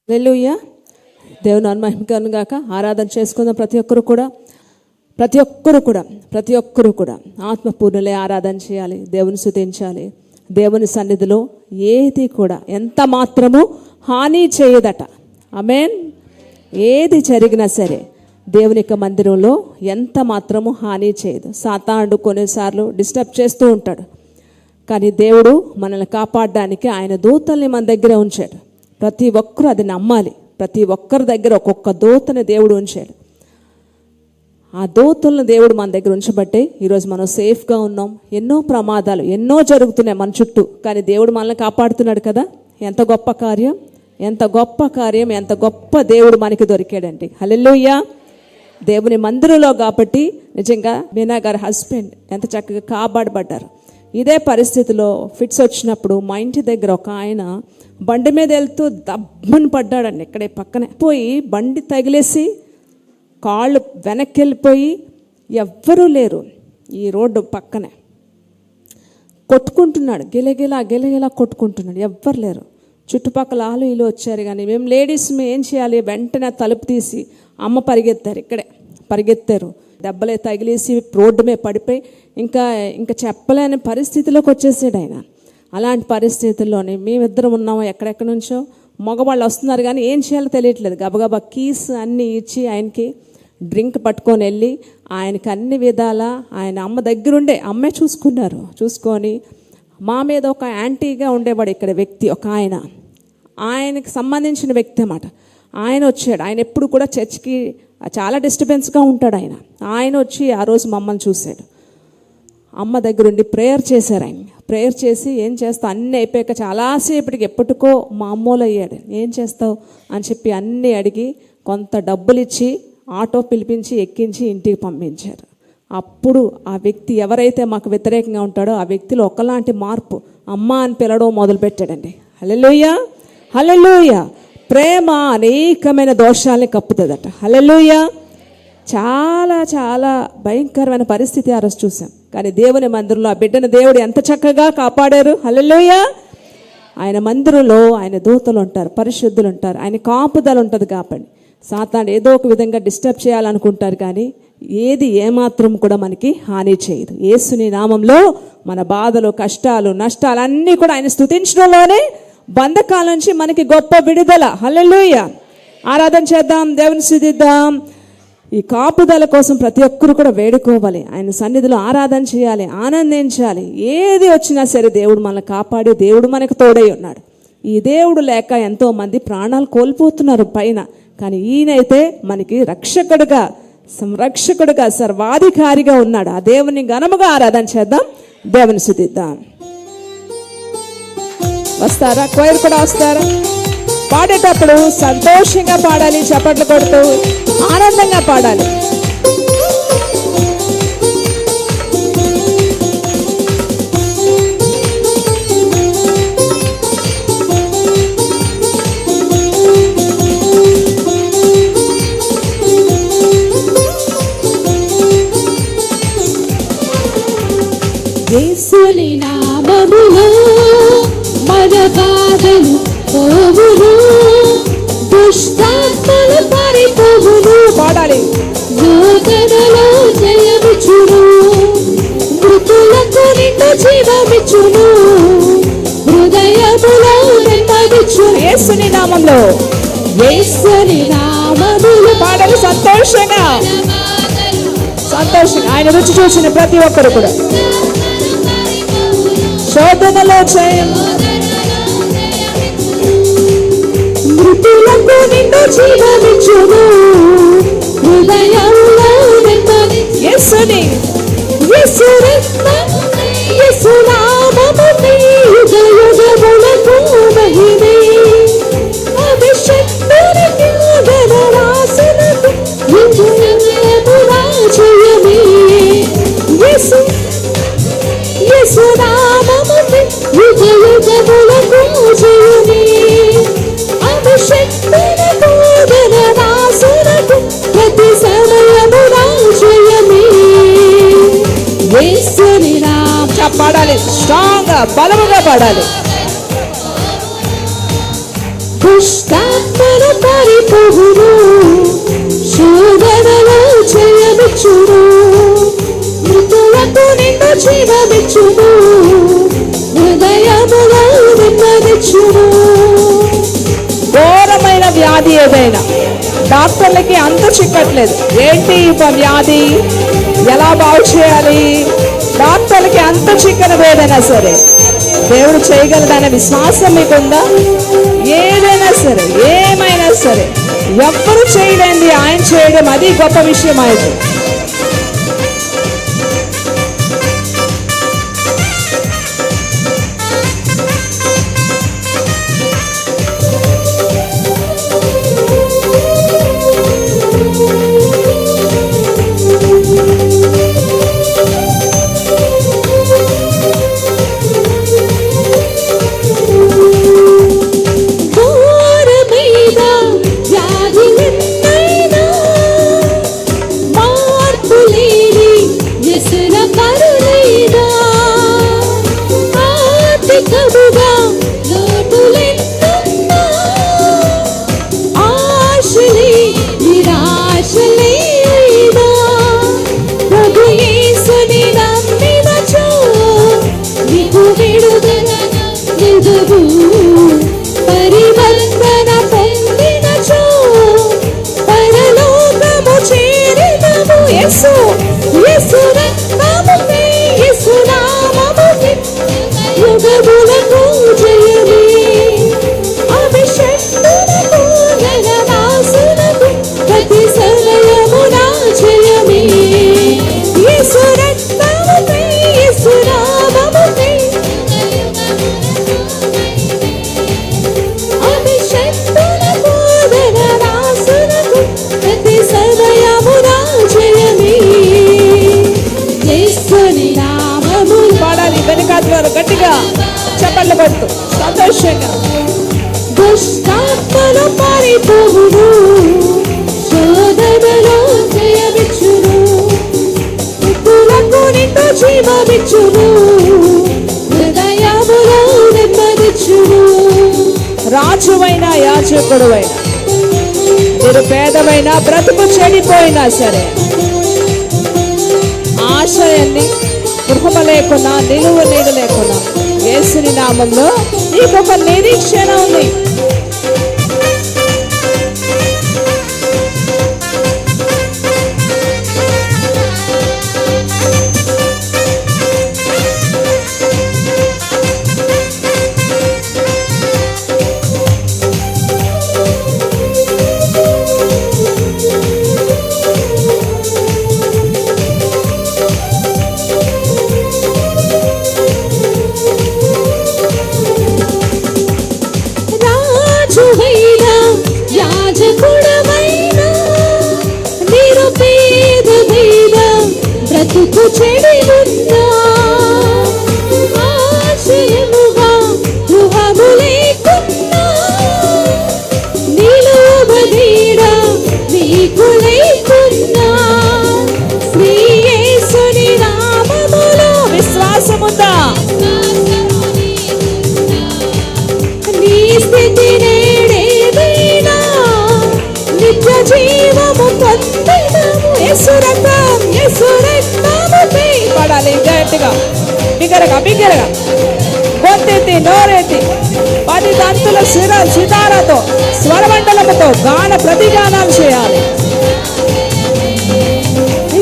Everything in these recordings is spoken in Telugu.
హల్లెలూయా. దేవుని మహిమకరం గాక. ఆరాధన చేసుకుందాం. ప్రతి ఒక్కరు కూడా ఆత్మపూర్ణులే ఆరాధన చేయాలి, దేవుని స్తుతించాలి. దేవుని సన్నిధిలో ఏది కూడా ఎంత మాత్రము హాని చేయదట. ఆమేన్. ఏది జరిగినా సరే దేవుని యొక్క మందిరంలో ఎంత మాత్రము హాని చేయదు. సాతానుడు కొన్నిసార్లు డిస్టర్బ్ చేస్తూ ఉంటాడు, కానీ దేవుడు మనల్ని కాపాడడానికి ఆయన దూతల్ని మన దగ్గర ఉంచాడు. ప్రతి ఒక్కరూ అది నమ్మాలి. ప్రతి ఒక్కరి దగ్గర ఒక్కొక్క దూతని దేవుడు ఉంచాడు. ఆ దూతలను దేవుడు మన దగ్గర ఉంచబట్టే ఈరోజు మనం సేఫ్గా ఉన్నాం. ఎన్నో ప్రమాదాలు ఎన్నో జరుగుతున్నాయి మన చుట్టూ, కానీ దేవుడు మనల్ని కాపాడుతున్నాడు కదా. ఎంత గొప్ప కార్యం, ఎంత గొప్ప కార్యం, ఎంత గొప్ప దేవుడు మనకి దొరికాడండి. హల్లెలూయా. దేవుని మందిరంలో కాబట్టి నిజంగా మీనా గారి హస్బెండ్ ఎంత చక్కగా కాపాడబడ్డారు. ఇదే పరిస్థితిలో ఫిట్స్ వచ్చినప్పుడు మా ఇంటి దగ్గర ఒక ఆయన బండి మీద వెళ్తూ దబ్బని పడ్డాడండి. ఇక్కడే పక్కనే పోయి బండి తగిలేసి కాళ్ళు వెనక్కి వెళ్ళిపోయి ఎవ్వరూ లేరు ఈ రోడ్డు పక్కనే కొట్టుకుంటున్నాడు. గిలగిలా కొట్టుకుంటున్నాడు. ఎవ్వరు లేరు. చుట్టుపక్కల ఆలు ఇల్లు వచ్చారు, కానీ మేము లేడీస్ ఏం చేయాలి, వెంటనే తలుపు తీసి అమ్మ పరిగెత్తారు. ఇక్కడే పరిగెత్తారు. దెబ్బలే తగిలేసి రోడ్డు మీద పడిపోయి ఇంకా చెప్పలేని పరిస్థితిలోకి వచ్చేసాడు ఆయన. అలాంటి పరిస్థితుల్లోనే మేమిద్దరం ఉన్నాము. ఎక్కడెక్కడి నుంచో మగవాళ్ళు వస్తున్నారు, కానీ ఏం చేయాలో తెలియట్లేదు. గబగబా కీస్ అన్నీ ఇచ్చి ఆయనకి డ్రింక్ పట్టుకొని వెళ్ళి ఆయనకి అన్ని విధాలా ఆయన అమ్మ దగ్గరుండే అమ్మే చూసుకొని మా మీద ఒక యాంటీగా ఉండేవాడు ఇక్కడ వ్యక్తి, ఒక ఆయనకి సంబంధించిన వ్యక్తి అన్నమాట. ఆయన వచ్చాడు. ఆయన ఎప్పుడు కూడా చర్చ్కి చాలా డిస్టర్బెన్స్గా ఉంటాడు. ఆయన వచ్చి ఆ రోజు మమ్మల్ని చూశాడు. అమ్మ దగ్గరుండి ప్రేయర్ చేశారు. ఆయన ప్రేయర్ చేసి ఏం చేస్తావు అన్నీ అయిపోయాక చాలాసేపటికి ఎప్పటికో మా అమ్మోలు అయ్యాడు. ఏం చేస్తావు అని చెప్పి అన్నీ అడిగి కొంత డబ్బులు ఇచ్చి ఆటో పిలిపించి ఎక్కించి ఇంటికి పంపించారు. అప్పుడు ఆ వ్యక్తి ఎవరైతే మాకు వ్యతిరేకంగా ఉంటాడో ఆ వ్యక్తిలో ఒకలాంటి మార్పు, అమ్మ అని పిలవడం మొదలుపెట్టాడండి. హల్లెలూయా. హల్లెలూయా. ప్రేమ అనేకమైన దోషాలని కప్పుతుందట. హల్లెలూయా. చాలా చాలా భయంకరమైన పరిస్థితి ఆ రోజు చూసాం, కానీ దేవుని మందిరంలో ఆ బిడ్డను దేవుడు ఎంత చక్కగా కాపాడారు. హల్లెలూయా. ఆయన మందిరంలో ఆయన దూతలు ఉంటారు, పరిశుద్ధులు ఉంటారు, ఆయన కాపుదల ఉంటుంది. కాబట్టి సాతాను ఏదో ఒక విధంగా డిస్టర్బ్ చేయాలనుకుంటారు, కానీ ఏది ఏమాత్రం కూడా మనకి హాని చేయదు. యేసుని నామంలో మన బాధలు, కష్టాలు, నష్టాలు అన్నీ కూడా ఆయన స్తుతించడంలోనే బంధకాల నుంచి మనకి గొప్ప విడుదల. హల్లెలూయా. ఆరాధన చేద్దాం, దేవుని స్తుతిద్దాం. ఈ కాపుదల కోసం ప్రతి ఒక్కరు కూడా వేడుకోవాలి, ఆయన సన్నిధిలో ఆరాధన చేయాలి, ఆనందించాలి. ఏది వచ్చినా సరే దేవుడు మనల్ని కాపాడి దేవుడు మనకు తోడై ఉన్నాడు. ఈ దేవుడు లేక ఎంతోమంది ప్రాణాలు కోల్పోతున్నారు పైన, కానీ ఈయనైతే మనకి రక్షకుడుగా, సంరక్షకుడుగా, సర్వాధికారిగా ఉన్నాడు. ఆ దేవుని ఘనముగా ఆరాధన చేద్దాం, దేవుని స్తుతిద్దాం. వస్తారా? కోయర్ కూడా వస్తారా? పాడేటప్పుడు సంతోషంగా పాడాలి, చప్పట్లు కొడుతూ ఆనందంగా పాడాలి. యేసుని నామములో మన బాధలు పోవును, దుష్టాత్మలు పారిపోవును. పాడాలి. వేదనలో జయమిచ్చును, మృతులకు నిండు జీవమిచ్చును, హృదయములో నెమ్మదిచ్చును. యేసుని నామంలో, యేసుని నామములో పాడాలి సంతోషంగా. ఆయన రుచి చూసిన ప్రతి ఒక్కరు కూడా శోధనలో జయం, మృతులకు నిండు జీవమిచ్చును, హృదయంలో నెమ్మది. యేసుని యేసు రక్తము, యేసు నామమునే యుగయుగములకు మహిమే. అభిషేకునికి ఘనరాశులకు యుగయుగముల జయమే. యేసు నామమునే యుగయుగములకు జయమే. అభిషేకునికి ఘనరాశులకు ప్రతి సమయమున జయమే. యేసుని నామములో పాడాలి, స్ట్రాంగ్ గా, బలముగా పాడాలి. పుష్క దుష్టాత్మలు పారిపోవును, శోధనలో జయమిచ్చును, మృతులకు నిన్ను జీవమిచ్చును, హృదయములో నెమ్మదిచ్చును. ఘోరమైన వ్యాధి ఏదైనా డాక్టర్లకి అంత చిక్కట్లేదు. ఏంటి వ్యాధి, ఎలా బాగు చేయాలి, డాక్టర్లకి అంత చిక్కని ఏదైనా సరే దేవుడు చేయగలదనే విశ్వాసం మీకుందా? ఏదైనా సరే, ఏమైనా సరే, ఎవ్వరు చేయలేంది ఆయన చేయడం, అది గొప్ప విషయం అయితే. పరివర్తన పొందినచో పరలోకము చేరినము. యేసు యేసు రక్తముపై, యేసు నామముపై యుగములకు జయమే. అభిషక్తులకు జనదాసులకు ప్రతి సమయమున జయమే. యేసు రక్తముపై, యేసు నామముపై పాడాలి. వెనకాల గట్టిగా చప్పట్లు కొడుతూ సంతోషంగా. దుష్టాత్మలు పారిపోవును, శోధనలో జయమిచ్చును, మృతులకు నిన్ను జీవమిచ్చును, హృదయములో నెమ్మదిచ్చును. రాజువైనా యాజకుడువైనా, నిరుపేదమైన బ్రతుకు చెడిపోయినా సరే, ఆశయాన్ని గృహము లేకున్నా, నిలువ నీడ లేకున్నా, యేసుని నామంలో నీకొక నిరీక్షణ ఉంది. బ్రతుకు చెడినున్నా ఆశయముగా గృహము లేకున్నా, నిలువబడిన నీకు లేకున్నా, శ్రీ యేసుని నామములో విశ్వాసముందా? నీ స్థితి నేడేదైనా నిత్య జీవము పొందెదము. యేసు రక్తం, యేసు రక్తముపై పాడాలి గట్టిగా, బిగ్గరగా బిగ్గరగా, గొంతెత్తి నోరెత్తి 10 తంతుల సితారాతో స్వరమండలముతో గాన ప్రతిగానాలు చేయాలి.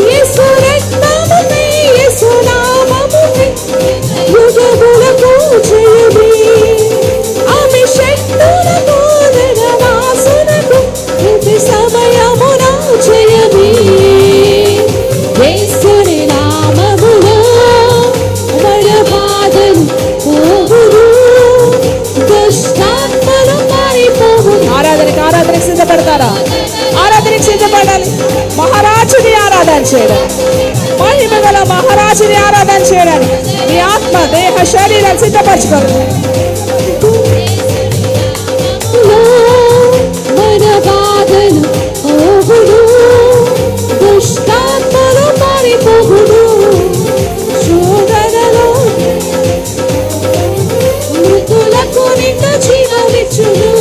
యేసు రక్తముపై, యేసు నామముపై యుగములకు జయమే. అభిషక్తులకు జనదాసులకు ప్రతి సమయమున జయమే. యేసుని నామములో మన బాధలు పోవును, దుష్టాత్మలు పారిపోవును. ఆరాధనకి సిద్ధపడతారా? ఆరాధనకి సిద్ధపడాలి. మహారాజుని ఆరాధన చేయడానికి, మహిమ గల మహారాజుని ఆరాధన చేయడానికి మీ ఆత్మ, దేహ, శరీరం సిద్ధపరచుకోవాలి. మన బాధలు పోవును, దుష్టాత్మలు పారిపోవును, శోధనలో మృతులకు నిన్ను జీవమిచ్చును,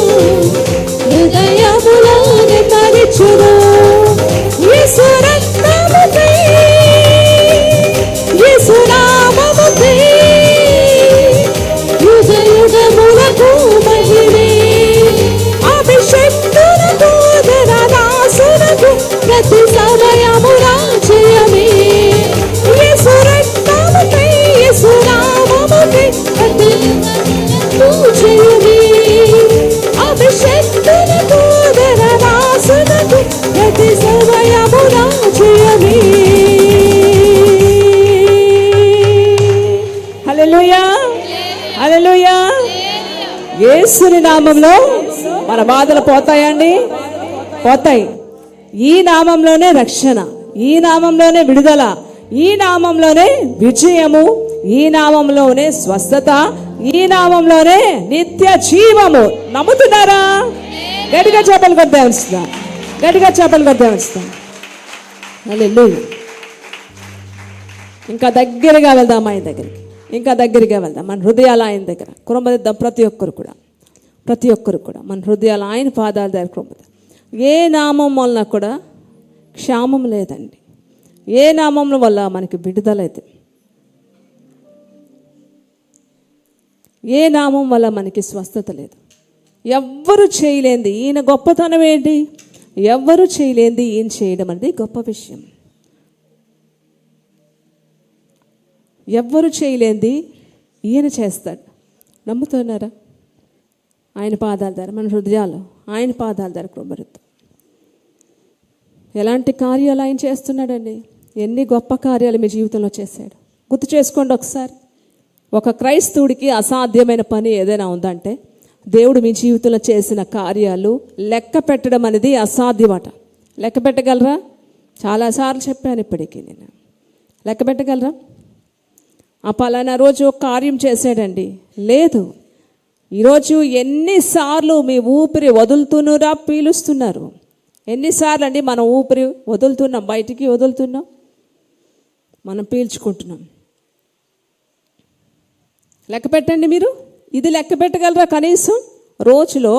సమయమున జయమే. హల్లెలూయా, హల్లెలూయా. యేసుని నామంలో మన బాధలు పోతాయండి, పోతాయి. ఈ నామంలోనే రక్షణ, ఈ నామంలోనే విడుదల, ఈ నామంలోనే విజయము, ఈ నామంలోనే స్వస్థత, ఈ నామంలోనే నిత్య జీవము. నమ్ముతున్నారా? గట్టిగా చేపలు కొద్దాం, గట్టిగా చేపలు కొద్దాం. హల్లెలూయా. ఇంకా దగ్గరగా వెళ్దాం ఆయన దగ్గరికి, ఇంకా దగ్గరగా వెళ్దాం. మన హృదయాలు ఆయన దగ్గర కుటుంబదిద్దాం. ప్రతి ఒక్కరు కూడా మన హృదయాలు ఆయన పాదాల దగ్గర కుటుంబం. ఏ నామం వలన కూడా క్షామం లేదండి. ఏ నామం వల్ల మనకి విడుదల అయితే, ఏ నామం వల్ల మనకి స్వస్థత లేదు. ఎవ్వరు చేయలేంది ఈయన గొప్పతనం ఏంటి? ఎవ్వరు చేయలేంది ఈయన చేయడం అనేది గొప్ప విషయం. ఎవ్వరు చేయలేంది ఈయన చేస్తాడు. నమ్ముతున్నారా? ఆయన పాదాల దగ్గర మన హృదయాలు ఆయన పాదాల దగ్గర కృంభరిద్దాం. ఎలాంటి కార్యాలు ఆయన చేస్తున్నాడండి? ఎన్ని గొప్ప కార్యాలు మీ జీవితంలో చేశాడు. గుర్తు చేసుకోండి ఒకసారి. ఒక క్రైస్తవుడికి అసాధ్యమైన పని ఏదైనా ఉందంటే దేవుడు మీ జీవితంలో చేసిన కార్యాలు లెక్క పెట్టడం అనేది అసాధ్యమట. లెక్క పెట్టగలరా? చాలాసార్లు చెప్పాను ఇప్పటికీ నేను. లెక్క పెట్టగలరా? ఆ పలానా రోజు ఒక కార్యం చేశాడండి, లేదు. ఈరోజు ఎన్నిసార్లు మీ ఊపిరి వదులుతున్నారా, పీలుస్తున్నారు? ఎన్నిసార్లు అండి మనం ఊపిరి వదులుతున్నాం, బయటికి వదులుతున్నాం, మనం పీల్చుకుంటున్నాం. లెక్క పెట్టండి మీరు. ఇది లెక్క పెట్టగలరా? కనీసం రోజులో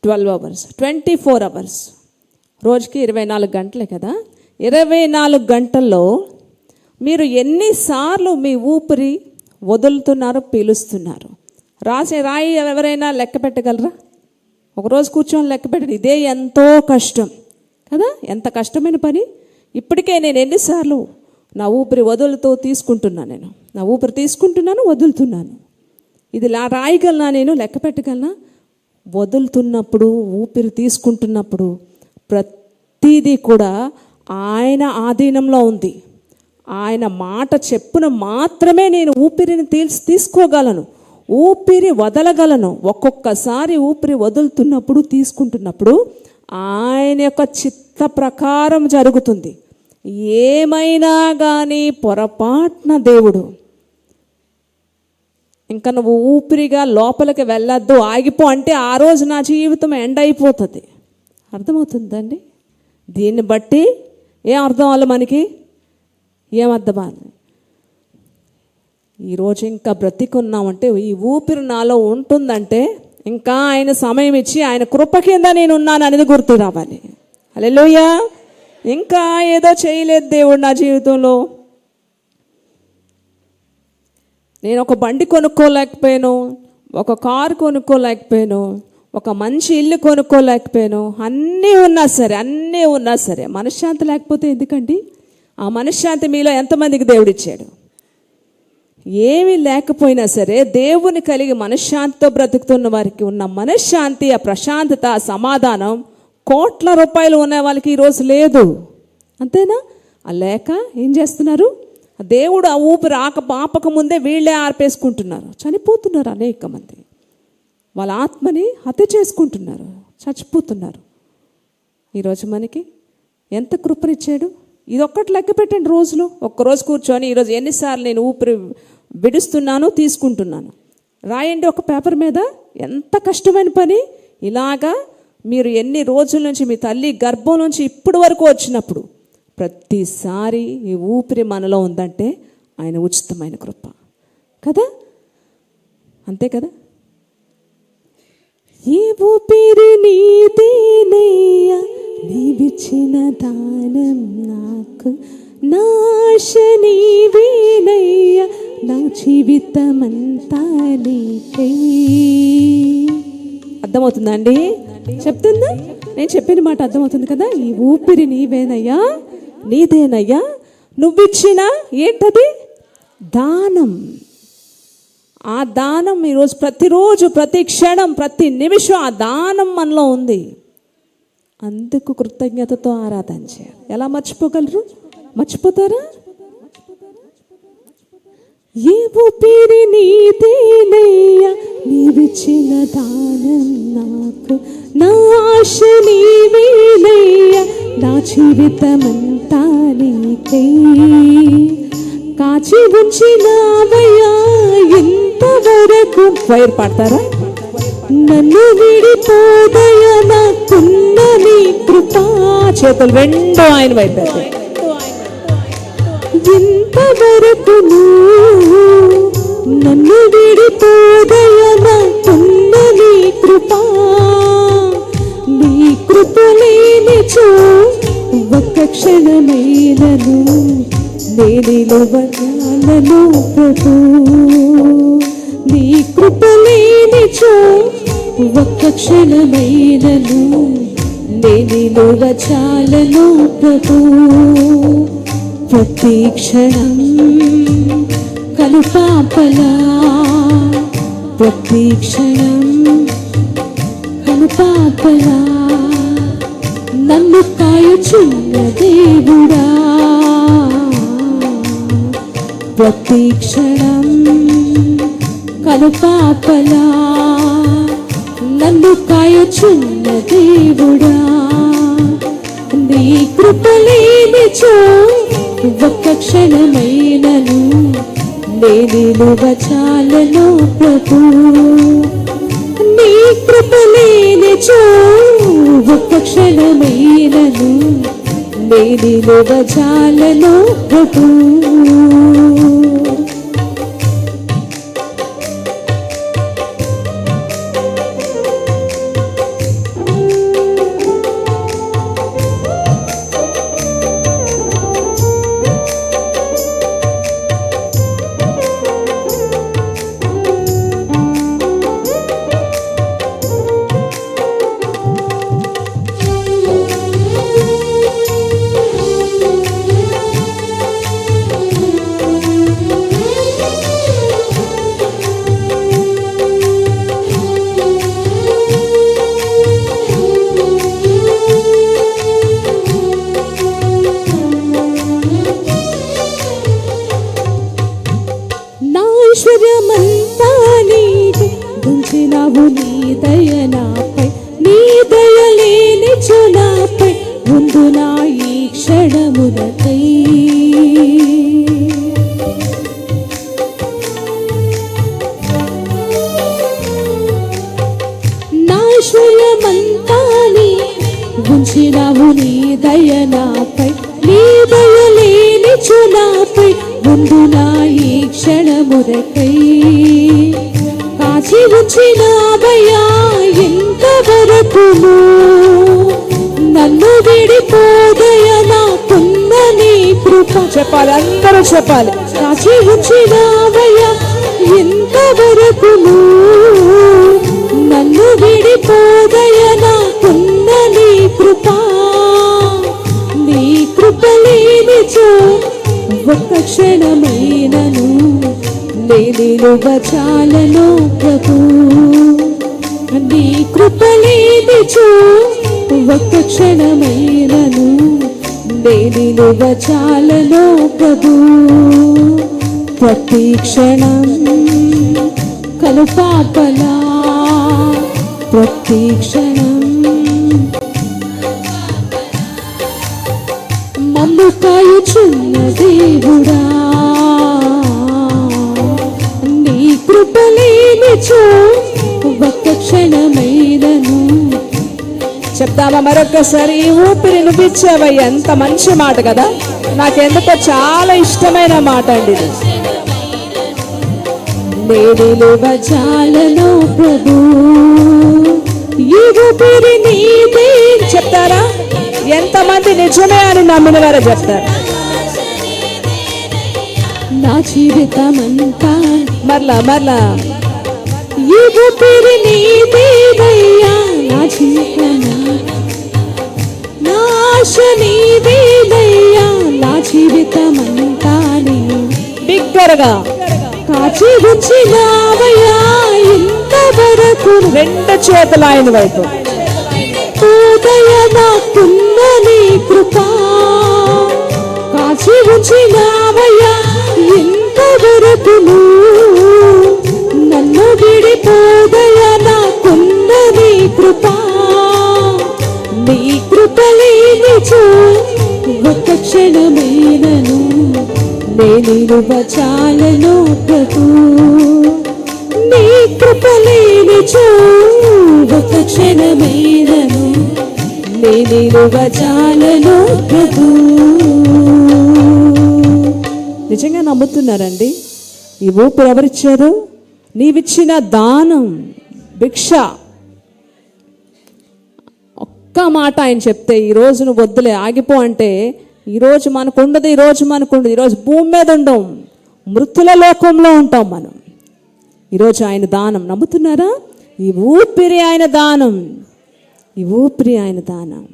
12 hours, 24 hours, రోజుకి 24 గంటలే కదా. 24 గంటల్లో మీరు ఎన్నిసార్లు మీ ఊపిరి వదులుతున్నారు, పీలుస్తున్నారు? రాయి ఎవరైనా లెక్క పెట్టగలరా? ఒకరోజు కూర్చొని లెక్క పెట్టండి. ఇదే ఎంతో కష్టం కదా, ఎంత కష్టమైన పని. ఇప్పటికే నేను ఎన్నిసార్లు నా ఊపిరి వదులుతూ తీసుకుంటున్నాను, నేను నా ఊపిరి తీసుకుంటున్నాను, వదులుతున్నాను. ఇది రాయగలనా? నేను లెక్క పెట్టగలనా? వదులుతున్నప్పుడు, ఊపిరి తీసుకుంటున్నప్పుడు ప్రతిదీ కూడా ఆయన ఆధీనంలో ఉంది. ఆయన మాట చెప్పున మాత్రమే నేను ఊపిరిని తీసుకోగలను, ఊపిరి వదలగలను. ఒక్కొక్కసారి ఊపిరి వదులుతున్నప్పుడు, తీసుకుంటున్నప్పుడు ఆయన యొక్క చిత్త ప్రకారం జరుగుతుంది. ఏమైనా కానీ పొరపాటున దేవుడు ఇంకా నువ్వు ఊపిరిగా లోపలికి వెళ్ళొద్దు, ఆగిపో అంటే ఆ రోజు నా జీవితం ఎండ్ అయిపోతుంది. అర్థమవుతుందండి? దీన్ని బట్టి ఏం అర్థం అవ్వాలి మనకి? ఏం అర్థం అవ్వాలి? ఈరోజు ఇంకా బ్రతికున్నామంటే, ఈ ఊపిరి నాలో ఉంటుందంటే ఇంకా ఆయన సమయం ఇచ్చి ఆయన కృప కింద నేను ఉన్నాను అనేది గుర్తు రావాలి. హల్లెలూయా. ఇంకా ఏదో చేయలేదు దేవుడు నా జీవితంలో. నేను ఒక బండి కొనుక్కోలేకపోయాను, ఒక కారు కొనుక్కోలేకపోయాను, ఒక మంచి ఇల్లు కొనుక్కోలేకపోయాను. అన్నీ ఉన్నా సరే మనశ్శాంతి లేకపోతే ఎందుకండి? ఆ మనశ్శాంతి మీలో ఎంతమందికి దేవుడిచ్చాడు? ఏమీ లేకపోయినా సరే దేవుని కలిగి మనశ్శాంతితో బ్రతుకుతున్న వారికి ఉన్న మనశ్శాంతి, ఆ ప్రశాంతత, ఆ సమాధానం కోట్ల రూపాయలు ఉన్న వాళ్ళకి ఈరోజు లేదు. అంతేనా? ఆ లేక ఏం చేస్తున్నారు? దేవుడు ఆ ఊపిరి ఆపక ముందే వీళ్ళే ఆర్పేసుకుంటున్నారు, చనిపోతున్నారు. అనేక మంది వాళ్ళ ఆత్మని హత్య చేసుకుంటున్నారు, చచ్చిపోతున్నారు. ఈరోజు మనకి ఎంత కృపనిచ్చాడు? ఇది ఒక్కటి లెక్క పెట్టండి. రోజులో ఒక్కరోజు కూర్చొని ఈరోజు ఎన్నిసార్లు నేను ఊపిరి విడుస్తున్నాను, తీసుకుంటున్నాను రాయండి ఒక పేపర్ మీద. ఎంత కష్టమైన పని. ఇలాగా మీరు ఎన్ని రోజుల నుంచి మీ తల్లి గర్భం నుంచి ఇప్పటి వరకు వచ్చినప్పుడు ప్రతిసారి ఈ ఊపిరి మనలో ఉందంటే ఆయన ఉచితమైన కృప కదా, అంతే కదా. ఈ ఊపిరి నీదేనయ్యా, నీవిచ్చిన దానం నాకు, నాశ నీవేనయ్యా, నా జీవితమంతా నీకై. అర్థమవుతుందా అండి? చెప్తుందా? నేను చెప్పిన మాట అర్థమవుతుంది కదా. ఈ ఊపిరి నీవేనయ్యా, నీదేనయ్యా, నువ్విచ్చిన ఏంటది? దానం. ఆ దానం ఈరోజు ప్రతిరోజు ప్రతి క్షణం ప్రతి నిమిషం ఆ దానం మనలో ఉంది. అందుకు కృతజ్ఞతతో ఆరాధన చేయాలి. ఎలా మర్చిపోగలరు? మర్చిపోతారా? ఏ ఊపిరి నీదేనయ్యా, నీవిచ్చిన దానం నాకు, నా ఆశ నీవేనయ్యా, నా జీవితమంతా నీకై కాచి ఉంచినావయ్యా ఇంతవరకు. వైర్ పాడతారా? నన్ను విడిపోదయ నాకున్న నీ కృపా. చేతులు రెండు ఆయన వైపు. ఇంతవరకు నన్ను విడిపోదయ నాకున్న నీ కృపా. నీ కృప లేనిచో ఒక్క క్షణమైనను నిలువజాలను ప్రభు. నీ కృప లేనిచో ఒక్క క్షణమైనను నిలువజాలను ప్రభు. ప్రతి క్షణం కనుపాపలా, ప్రతి క్షణం కనుపాపలా నన్ను కాయుచున్న దేవుడా. ప్రతి క్షణం కనుపాపలా నన్ను కాయుచున్న దేవుడా. నీ కృప లేనిచో ఒక్క క్షణమైనను నిలువజాలను ప్రభు. నీ కృప లేనిచో ఒక్క క్షణమైనను నిలువజాలను ప్రభు. ఐశ్వర్యమంతా నీదే, ఉంచినావు నీ దయ నాపై. నీ దయ లేనిచో నాపై ముందు నా ఈ క్షణమునకై. నా ఐశ్వర్యమంతా నీదే, ఉంచినావు నీ దయ నాపై. నీ దయ లేనిచో నాపై ముందు నా ఈ క్షణమురకై కాచి ఉంచినావయ్యా ఇంతవరకును. నన్ను విడిపోదయ నాకున్న నీ కృప. చెప్పాలి, అందరూ చెప్పాలి. కాచి ఉంచినావయ్యా ఇంతవరకును. నన్ను విడిపోదయ నాకున్న నీ కృప. నీ కృప లేనిచో ఒక్క క్షణమైనను నిలువజాలను ప్రభు. నీ కృప లేనిచో ఒక్క క్షణమైనను నిలువజాలను ప్రభు. ప్రతి క్షణం కనుపాపలా, ప్రతి క్షణం నన్ను కాయుచున్న దేవుడా. నీ కృప లేనిచో ఒక్క క్షణమైనను. చెప్తామా మరొక్కసారి? ఈ ఊపిరి నువ్విచ్చావయ్యా. ఎంత మంచి మాట కదా. నాకెందుకో చాలా ఇష్టమైన మాట అండి ఇది. నిలువజాలను ప్రభు. ఈ ఊపిరి నీదే. చెప్తారా? ఎంతమంది నిజమే అని నమ్మిన వారు చెప్తారు? నా జీవితమంతా మరలా మరలా ఈ ఊపిరి నీదేనయ్యా. నా జీవితమంతా, నా ఆశ నీదేనయ్యా. నా జీవితమంతా బిగ్గరగా కాచి ఉంచినావయ్యా ఇంతవరకు రెండు చేతులు ఆయన వైపు. ఉదయ నాకున్న నీ కృప కాచి ఉంచినావయ్యా ఇంతవరకును నన్ను విడిపోదయ నాకున్న నీ కృప నీ కృప లేనిచో ఒక్క క్షణమైనను నేను బచాలను ప్రభు నీ కృప లేనిచో ఒక్క క్షణమైనను నేను బచాలను ప్రభు. నిజంగా నమ్ముతున్నారండి? ఈ ఊపిరి ఎవరిచ్చారు? నీవిచ్చిన దానం, భిక్ష. ఒక్క మాట ఆయన చెప్తే ఈరోజు నువ్వు వద్దులే ఆగిపో అంటే ఈరోజు మనకు ఉండదు, ఈరోజు భూమి మీద ఉండం, మృతుల లోకంలో ఉంటాం మనం. ఈరోజు ఆయన దానం నమ్ముతున్నారా? ఈ ఊపిరి ఆయన దానం, ఈ ఊపిరి ఆయన దానం.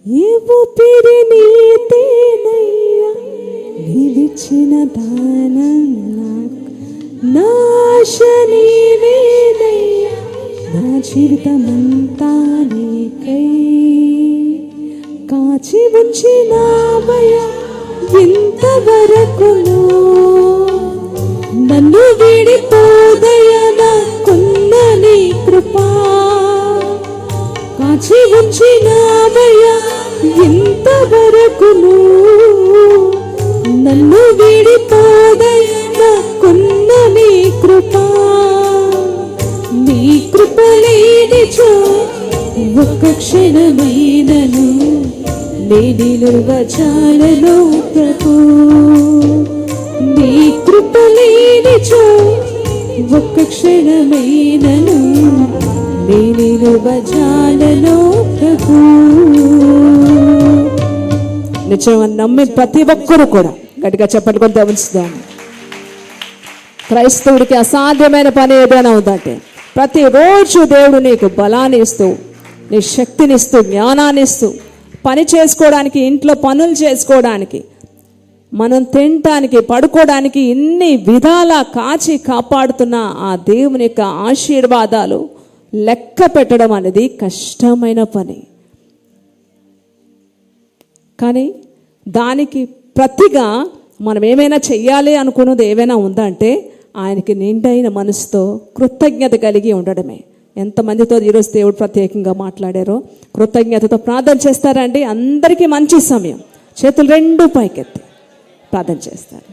ఈ ఊపిరి నీదేనయ్యా, నీవిచ్చిన దానం నాకు, నాశ నీవేనయ్యా, నా జీవితమంతా నీకై కాచి ఉంచినావయ్యా ఇంతవరకును నన్ను విడిపోదయ నాకున్న నీ కృప కాచి ఉంచినావయ్యా ఇంతవరకును నన్ను విడిపోదయ నాకున్న నీ కృప నీ కృప లేనిచో ఒక్క క్షణమైనను నేను బచాలను ప్రభు నీ కృప లేనిచో ఒక్క క్షణమైనను నేను బచాలను ప్రభు. నిజమని నమ్మి ప్రతి ఒక్కరు కూడా గట్టిగా చెప్పట్టుకొని గమనిస్తాం. క్రైస్తవుడికి అసాధ్యమైన పని ఏదైనా ఉందంటే ప్రతిరోజు దేవుడు నీకు బలాన్ని ఇస్తూ, నీ శక్తినిస్తూ, జ్ఞానాన్ని ఇస్తూ, పని చేసుకోవడానికి, ఇంట్లో పనులు చేసుకోవడానికి, మనం తినటానికి, పడుకోవడానికి ఇన్ని విధాలా కాచి కాపాడుతున్న ఆ దేవుని యొక్క ఆశీర్వాదాలు లెక్క పెట్టడం అనేది కష్టమైన పని. కానీ దానికి ప్రతిగా మనం ఏమైనా చెయ్యాలి అనుకున్నది ఏమైనా ఉందా అంటే ఆయనకి నిండైన మనసుతో కృతజ్ఞత కలిగి ఉండడమే. ఎంతమందితో ఈరోజు దేవుడు ప్రత్యేకంగా మాట్లాడారో కృతజ్ఞతతో ప్రార్థన చేస్తారండి. అందరికీ మంచి సమయం. చేతులు రెండు పైకెత్తి ప్రార్థన చేస్తారు.